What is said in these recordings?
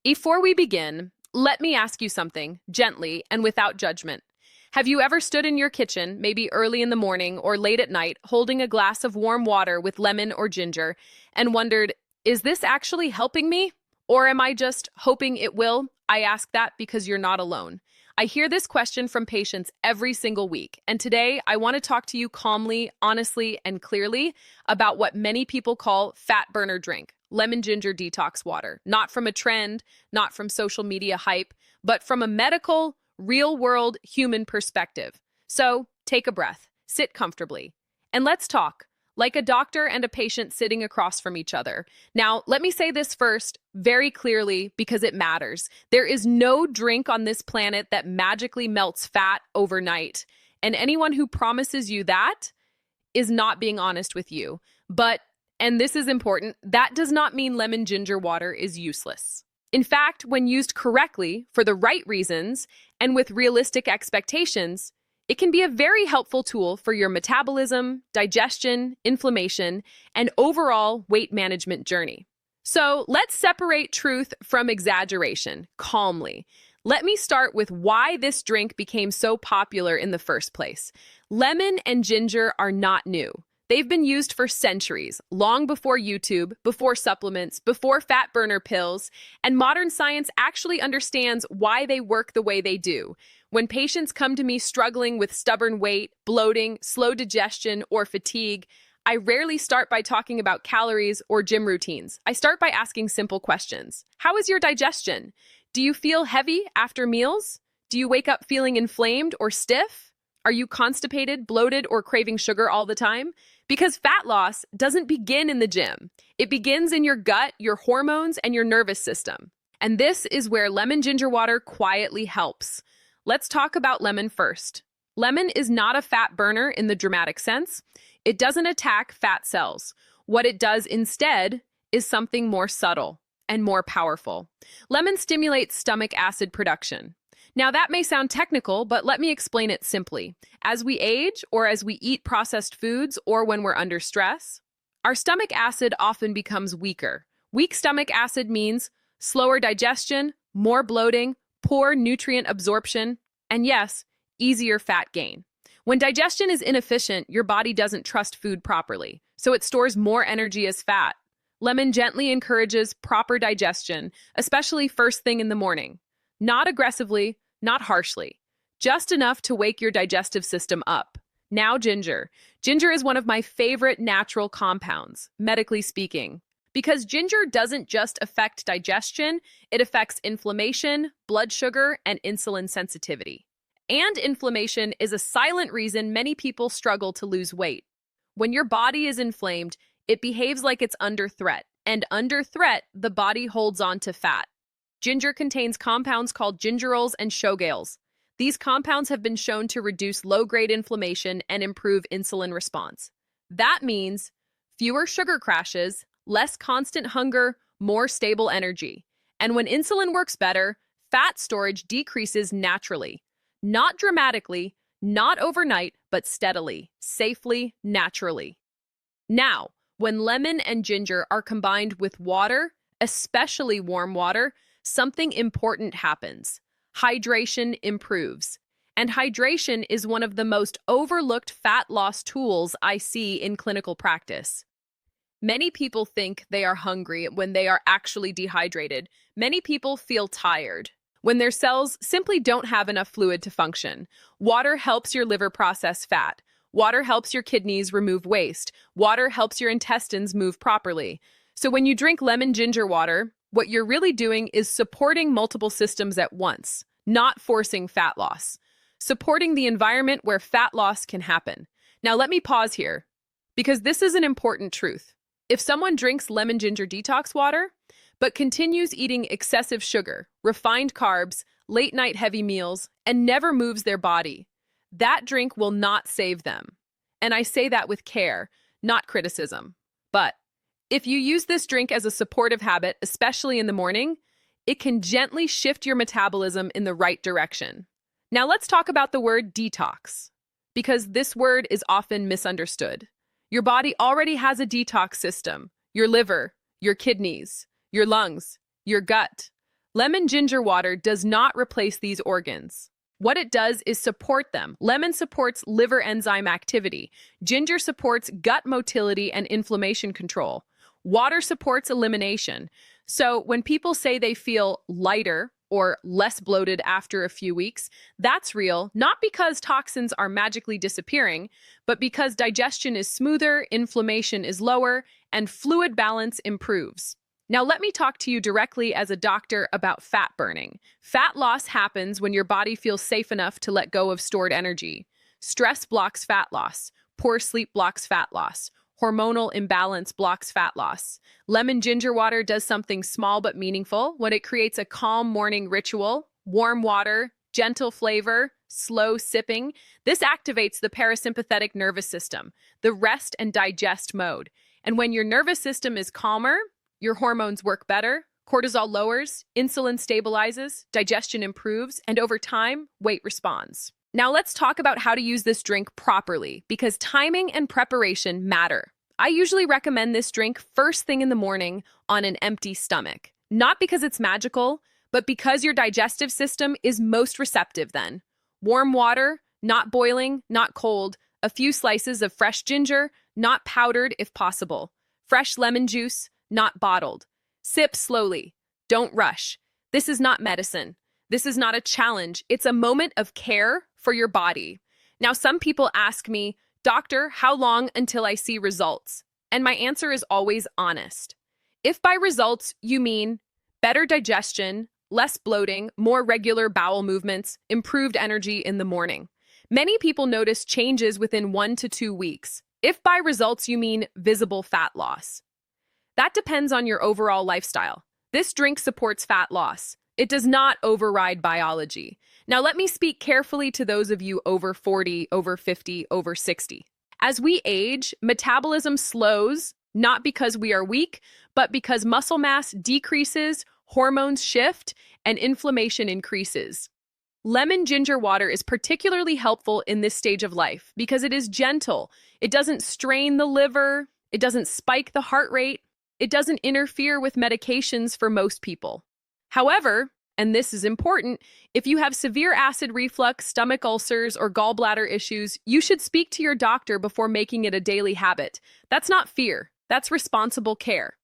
Before we begin, let me ask you something, gently and without judgment. Have you ever stood in your kitchen, maybe early in the morning or late at night, holding a glass of warm water with lemon or ginger, and wondered, is this actually helping me? Or am I just hoping it will? I ask that because you're not alone. I hear this question from patients every single week, and today I want to talk to you calmly, honestly, and clearly about what many people call fat burner drink, lemon ginger detox water, not from a trend, not from social media hype, but from a medical, real-world human perspective. So take a breath, sit comfortably, and let's talk, like a doctor and a patient sitting across from each other. Now, let me say this first very clearly because it matters. There is no drink on this planet that magically melts fat overnight. And anyone who promises you that is not being honest with you. But, and this is important, that does not mean lemon ginger water is useless. In fact, when used correctly, for the right reasons, and with realistic expectations, it can be a very helpful tool for your metabolism, digestion, inflammation, and overall weight management journey. So let's separate truth from exaggeration calmly. Let me start with why this drink became so popular in the first place. Lemon and ginger are not new. They've been used for centuries, long before YouTube, before supplements, before fat burner pills, and modern science actually understands why they work the way they do. When patients come to me struggling with stubborn weight, bloating, slow digestion, or fatigue, I rarely start by talking about calories or gym routines. I start by asking simple questions. How is your digestion? Do you feel heavy after meals? Do you wake up feeling inflamed or stiff? Are you constipated, bloated, or craving sugar all the time? Because fat loss doesn't begin in the gym. It begins in your gut, your hormones, and your nervous system. And this is where lemon ginger water quietly helps. Let's talk about lemon first. Lemon is not a fat burner in the dramatic sense. It doesn't attack fat cells. What it does instead is something more subtle and more powerful. Lemon stimulates stomach acid production. Now that may sound technical, but let me explain it simply. As we age, or as we eat processed foods, or when we're under stress, our stomach acid often becomes weaker. Weak stomach acid means slower digestion, more bloating, poor nutrient absorption, and yes, easier fat gain. When digestion is inefficient, your body doesn't trust food properly, so it stores more energy as fat. Lemon gently encourages proper digestion, especially first thing in the morning. Not aggressively, not harshly, just enough to wake your digestive system up. Now ginger. Ginger is one of my favorite natural compounds, medically speaking. Because ginger doesn't just affect digestion, it affects inflammation, blood sugar, and insulin sensitivity. And inflammation is a silent reason many people struggle to lose weight. When your body is inflamed, it behaves like it's under threat. And under threat, the body holds on to fat. Ginger contains compounds called gingerols and shogales. These compounds have been shown to reduce low-grade inflammation and improve insulin response. That means fewer sugar crashes, less constant hunger, more stable energy. And when insulin works better, fat storage decreases naturally. Not dramatically, not overnight, but steadily, safely, naturally. Now, when lemon and ginger are combined with water, especially warm water, something important happens. Hydration improves. And hydration is one of the most overlooked fat loss tools I see in clinical practice. Many people think they are hungry when they are actually dehydrated. Many people feel tired when their cells simply don't have enough fluid to function. Water helps your liver process fat. Water helps your kidneys remove waste. Water helps your intestines move properly. So when you drink lemon ginger water, what you're really doing is supporting multiple systems at once, not forcing fat loss. Supporting the environment where fat loss can happen. Now let me pause here, because this is an important truth. If someone drinks lemon ginger detox water, but continues eating excessive sugar, refined carbs, late-night heavy meals, and never moves their body, that drink will not save them. And I say that with care, not criticism. But if you use this drink as a supportive habit, especially in the morning, it can gently shift your metabolism in the right direction. Now let's talk about the word detox, because this word is often misunderstood. Your body already has a detox system. Your liver, your kidneys, your lungs, your gut. Lemon ginger water does not replace these organs. What it does is support them. Lemon supports liver enzyme activity. Ginger supports gut motility and inflammation control. Water supports elimination. So when people say they feel lighter or less bloated after a few weeks, that's real, not because toxins are magically disappearing, but because digestion is smoother, inflammation is lower, and fluid balance improves. Now, let me talk to you directly as a doctor about fat burning. Fat loss happens when your body feels safe enough to let go of stored energy. Stress blocks fat loss. Poor sleep blocks fat loss. Hormonal imbalance blocks fat loss. Lemon ginger water does something small but meaningful when it creates a calm morning ritual. Warm water, gentle flavor, slow sipping. This activates the parasympathetic nervous system, the rest and digest mode. And when your nervous system is calmer, your hormones work better, cortisol lowers, insulin stabilizes, digestion improves, and over time, weight responds. Now let's talk about how to use this drink properly, because timing and preparation matter. I usually recommend this drink first thing in the morning on an empty stomach. Not because it's magical, but because your digestive system is most receptive then. Warm water, not boiling, not cold, a few slices of fresh ginger, not powdered if possible. Fresh lemon juice, not bottled. Sip slowly. Don't rush. This is not medicine. This is not a challenge. It's a moment of care for your body. Now, some people ask me, Doctor, how long until I see results? And my answer is always honest. If by results you mean better digestion, less bloating, more regular bowel movements, improved energy in the morning. Many people notice changes within 1 to 2 weeks. If by results you mean visible fat loss. That depends on your overall lifestyle. This drink supports fat loss. It does not override biology. Now let me speak carefully to those of you over 40, over 50, over 60. As we age, metabolism slows, not because we are weak, but because muscle mass decreases, hormones shift, and inflammation increases. Lemon ginger water is particularly helpful in this stage of life because it is gentle. It doesn't strain the liver. It doesn't spike the heart rate. It doesn't interfere with medications for most people. However, and this is important, if you have severe acid reflux, stomach ulcers, or gallbladder issues, you should speak to your doctor before making it a daily habit. That's not fear. That's responsible care.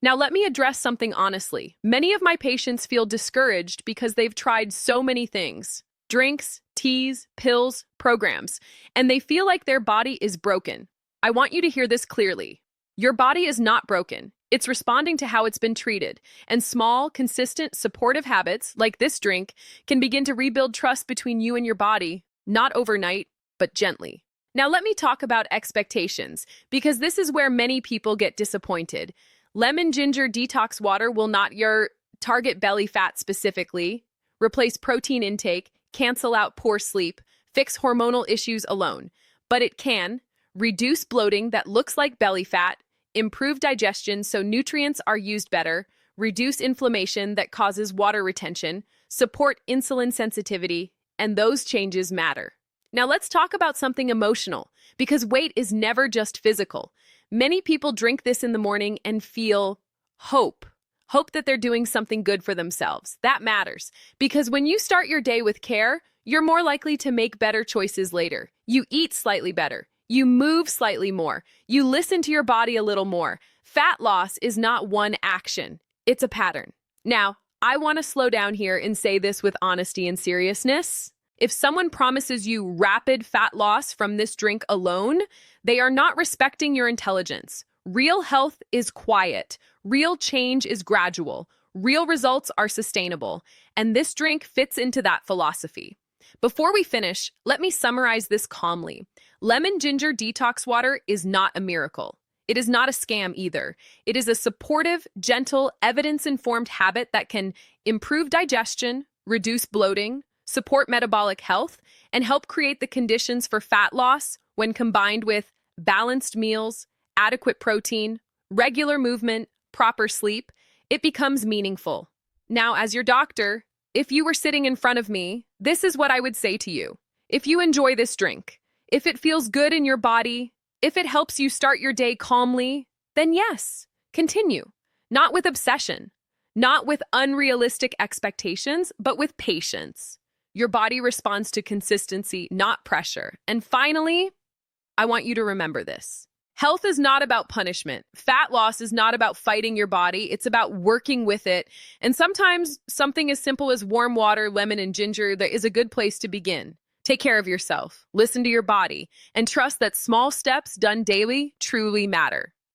Now, let me address something honestly. Many of my patients feel discouraged because they've tried so many things: drinks, teas, pills, programs, and they feel like their body is broken. I want you to hear this clearly. Your body is not broken. It's responding to how it's been treated, and small, consistent, supportive habits, like this drink, can begin to rebuild trust between you and your body, not overnight, but gently. Now let me talk about expectations, because this is where many people get disappointed. Lemon ginger detox water will not your target belly fat specifically, replace protein intake, cancel out poor sleep, fix hormonal issues alone, but it can reduce bloating that looks like belly fat, improve digestion so nutrients are used better, reduce inflammation that causes water retention, support insulin sensitivity, and those changes matter. Now let's talk about something emotional, because weight is never just physical. Many people drink this in the morning and feel hope. Hope that they're doing something good for themselves. That matters, because when you start your day with care, you're more likely to make better choices later. You eat slightly better. You move slightly more. You listen to your body a little more. Fat loss is not one action. It's a pattern. Now, I want to slow down here and say this with honesty and seriousness. If someone promises you rapid fat loss from this drink alone, they are not respecting your intelligence. Real health is quiet. Real change is gradual. Real results are sustainable. And this drink fits into that philosophy. Before we finish, let me summarize this calmly. Lemon ginger detox water is not a miracle. It is not a scam either. It is a supportive, gentle, evidence-informed habit that can improve digestion, reduce bloating, support metabolic health, and help create the conditions for fat loss when combined with balanced meals, adequate protein, regular movement, proper sleep. It becomes meaningful. Now, as your doctor, if you were sitting in front of me, this is what I would say to you. If you enjoy this drink, if it feels good in your body, if it helps you start your day calmly, then yes, continue. Not with obsession, not with unrealistic expectations, but with patience. Your body responds to consistency, not pressure. And finally, I want you to remember this. Health is not about punishment. Fat loss is not about fighting your body. It's about working with it. And sometimes something as simple as warm water, lemon, and ginger that is a good place to begin. Take care of yourself, listen to your body, and trust that small steps done daily truly matter.